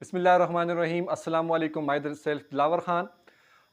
बिस्मिल्लाहिर्रहमानिर्रहीम। अस्सलाम वालेकुम। My self Dilawar Khan.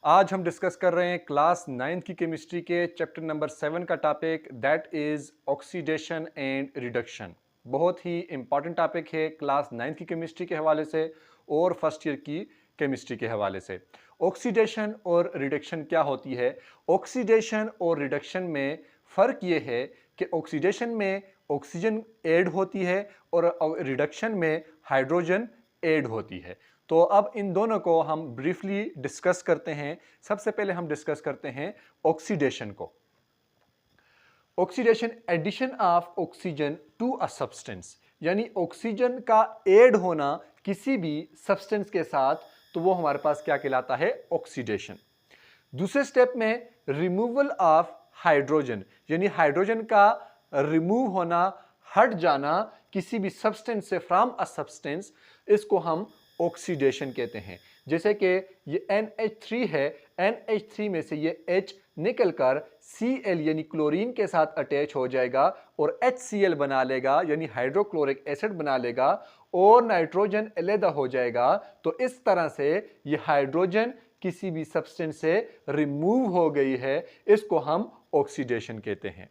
आज हम डिस्कस कर रहे हैं क्लास 9th की केमिस्ट्री के चैप्टर नंबर 7 का topic, that is oxidation and reduction. बहुत ही इंपॉर्टेंट टॉपिक है क्लास 9th की केमिस्ट्री के हवाले से और फर्स्ट ईयर की केमिस्ट्री के हवाले से। ऑक्सीडेशन और रिडक्शन क्या होती है? ऑक्सीडेशन और रिडक्शन में फ़र्क ये है कि ऑक्सीडेशन में ऑक्सीजन ऐड होती है और रिडक्शन में हाइड्रोजन ऐड होती है। तो अब इन दोनों को हम ब्रीफली डिस्कस करते हैं। सबसे पहले हम डिस्कस करते हैं ऑक्सीडेशन को। Oxidation, addition of oxygen to a substance, यानी ऑक्सीजन का ऐड होना किसी भी सब्सटेंस के साथ, तो वो हमारे पास क्या कहलाता है? ऑक्सीडेशन। दूसरे स्टेप में रिमूवल ऑफ हाइड्रोजन, यानी हाइड्रोजन का रिमूव होना, हट जाना किसी भी सब्सटेंस से, फ्रॉम अ सब्सटेंस, इसको हम ऑक्सीडेशन कहते हैं। जैसे कि ये NH3 है, NH3 में से ये H निकलकर Cl यानी क्लोरीन के साथ अटैच हो जाएगा और HCl बना लेगा, यानी हाइड्रोक्लोरिक एसिड बना लेगा, और नाइट्रोजन अलग हो जाएगा। तो इस तरह से ये हाइड्रोजन किसी भी सब्सटेंस से रिमूव हो गई है, इसको हम ऑक्सीडेशन कहते हैं।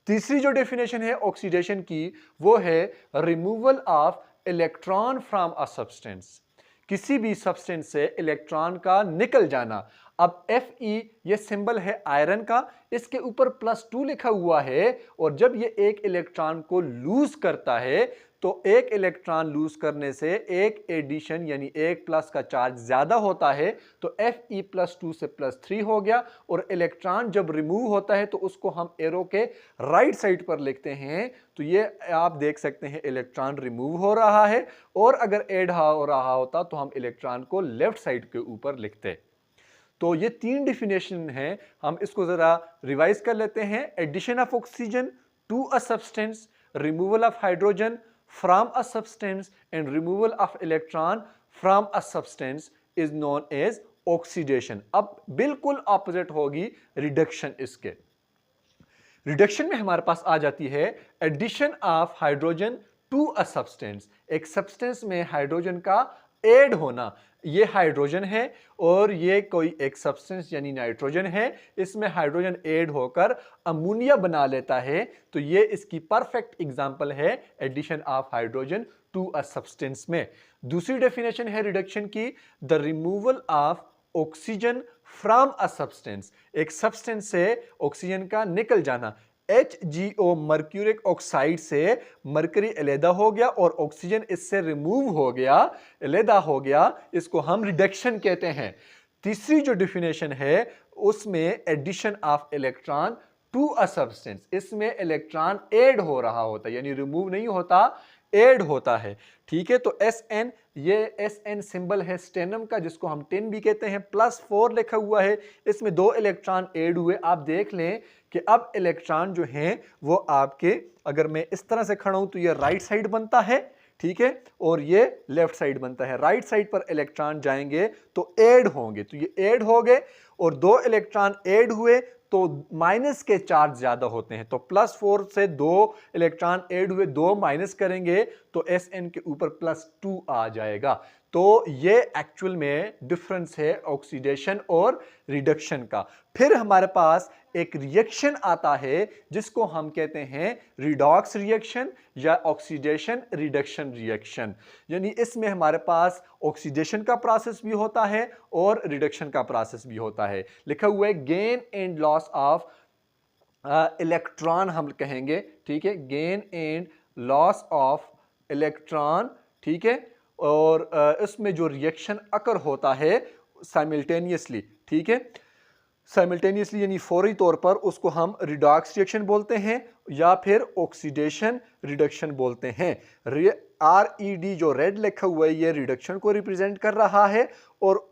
तीसरी जो डेफिनेशन है ऑक्सीडेशन की, वो है removal of electron from a substance, किसी भी सब्सटेंस से इलेक्ट्रॉन का निकल जाना। अब Fe ये सिंबल है आयरन का, इसके ऊपर +2 लिखा हुआ है, और जब ये एक इलेक्ट्रॉन को लूज करता है, तो एक इलेक्ट्रॉन लूज करने से एक एडिशन यानी एक प्लस का चार्ज ज्यादा होता है, तो Fe +2 से +3 हो गया। और इलेक्ट्रॉन जब रिमूव होता है तो उसको हम एरो के राइट साइड पर लिखते हैं। तो ये आप देख सकते हैं इलेक्ट्रॉन रिमूव हो रहा है, और अगर ऐड हो रहा होता तो हम इलेक्ट्रॉन को लेफ्ट साइड के ऊपर लिखते। तो ये 3 डिफिनेशन हैं, हम इसको जरा रिवाइज कर लेते हैं। Addition of oxygen to a substance, removal of hydrogen from a substance, and removal of electron from a substance is known as oxidation. अब बिल्कुल ऑपोजिट होगी रिडक्शन इसके। रिडक्शन में हमारे पास आ जाती है addition of hydrogen to a substance, एक सब्सटेंस में हाइड्रोजन का ऐड होना। ये हाइड्रोजन है और ये कोई एक सब्सटेंस यानी नाइट्रोजन है, इसमें हाइड्रोजन ऐड होकर अमोनिया बना लेता है। तो ये इसकी परफेक्ट एग्जांपल है addition of hydrogen to a substance में। दूसरी डेफिनेशन है रिडक्शन की, the removal of oxygen from a substance, एक सब्सटेंस से ऑक्सीजन का निकल जाना। HgO मर्क्यूरिक ऑक्साइड से मरकरी अलहदा हो गया और ऑक्सीजन इससे रिमूव हो गया, अलहदा हो गया, इसको हम रिडक्शन कहते हैं। तीसरी जो डिफिनेशन है उसमें addition of electron to a substance, इसमें इलेक्ट्रॉन ऐड हो रहा होता है, यानी रिमूव नहीं होता, ऐड होता है। ठीक है, तो Sn, ये Sn सिंबल है स्टेनम का, जिसको हम टिन भी कहते हैं। +4 लिखा हुआ है, इसमें 2 इलेक्ट्रॉन ऐड हुए। आप देख लें कि अब इलेक्ट्रॉन जो हैं वो आपके, अगर मैं इस तरह से खड़ा हूं तो ये राइट साइड बनता है, ठीक है, और ये लेफ्ट साइड बनता है। राइट साइड पर इलेक्ट्रॉन जाएंगे तो ऐड होंगे, तो ये ऐड हो गए, और 2 इलेक्ट्रॉन ऐड हुए तो माइनस के चार्ज ज्यादा होते हैं। तो +4 से 2 इलेक्ट्रॉन ऐड हुए, 2 माइनस करेंगे तो Sn के ऊपर +2 आ जाएगा। तो ये एक्चुअल में डिफरेंस है ऑक्सीडेशन और रिडक्शन का। फिर हमारे पास एक रिएक्शन आता है जिसको हम कहते हैं रिडॉक्स रिएक्शन या ऑक्सीडेशन रिडक्शन रिएक्शन, यानी इसमें हमारे पास ऑक्सीडेशन का प्रोसेस भी होता है और रिडक्शन का प्रोसेस भी होता है। लिखा हुआ है gain and loss of electron, हम कहेंगे, ठीक है, gain and loss of electron, ठीक है, और इसमें जो रिएक्शन अकर होता है साइमल्टेनियसली, ठीक है, साइमल्टेनियसली यानी फौरी तौर पर, उसको हम रिडॉक्स रिएक्शन बोलते हैं या फिर ऑक्सीडेशन रिडक्शन बोलते हैं। RED जो रेड लिखा हुआ है ये रिडक्शन को रिप्रेजेंट कर रहा है, और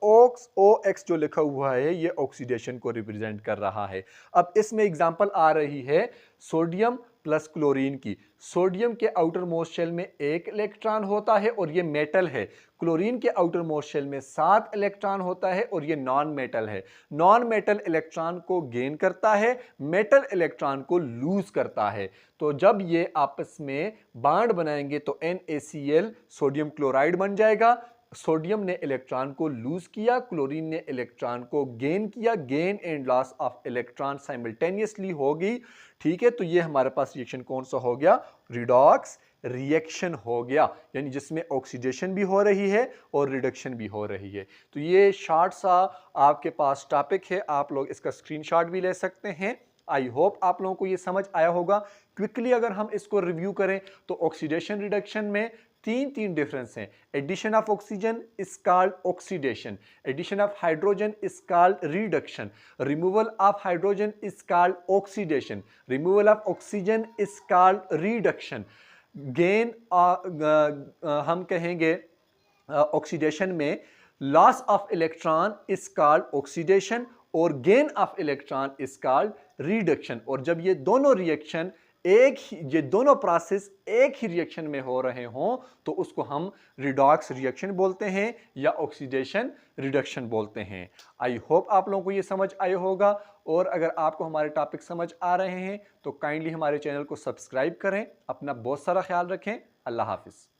OX जो लिखा हुआ है ये ऑक्सीडेशन को रिप्रेजेंट कर रहा है। अब इसमें एग्जांपल आ रही है सोडियम प्लस क्लोरीन की। सोडियम के आउटर मोस्ट शेल में 1 इलेक्ट्रॉन होता है और ये मेटल है। क्लोरीन के आउटर मोस्ट शेल में 7 इलेक्ट्रॉन होता है और ये नॉन मेटल है। नॉन मेटल इलेक्ट्रॉन को गेन करता है, मेटल इलेक्ट्रॉन को लूज करता है। तो जब ये आपस में बॉन्ड बनाएंगे तो NaCl सोडियम क्लोराइड बन जाएगा। सोडियम ने इलेक्ट्रॉन को लूज किया, क्लोरीन ने इलेक्ट्रॉन को गेन किया, gain and loss of electron simultaneously होगी। ठीक है, तो ये हमारे पास रिएक्शन कौन सा हो गया? रिडॉक्स रिएक्शन हो गया, यानी जिसमें ऑक्सीडेशन भी हो रही है और रिडक्शन भी हो रही है। तो ये शॉर्ट सा आपके पास टॉपिक है, आप लोग इसका स्क्रीनशॉट भी ले सकते हैं। आई होप आप लोगों को ये समझ आया होगा। क्विकली अगर हम इसको रिव्यू करें तो ऑक्सीडेशन रिडक्शन में तीन डिफरेंस हैं। Addition of oxygen is called oxidation, addition of hydrogen is called reduction, removal of hydrogen is called oxidation, removal of oxygen is called reduction. Gain हम कहेंगे ऑक्सीडेशन में loss of electron is called oxidation और gain of electron is called reduction. और जब ये दोनों reaction ये दोनों प्रोसेस एक ही रिएक्शन में हो रहे हों तो उसको हम रिडॉक्स रिएक्शन बोलते हैं या ऑक्सीडेशन रिडक्शन बोलते हैं। आई होप आप लोगों को ये समझ आया होगा। और अगर आपको हमारे टॉपिक समझ आ रहे हैं तो काइंडली हमारे चैनल को सब्सक्राइब करें। अपना बहुत सारा ख्याल रखें। अल्लाह हाफिज़।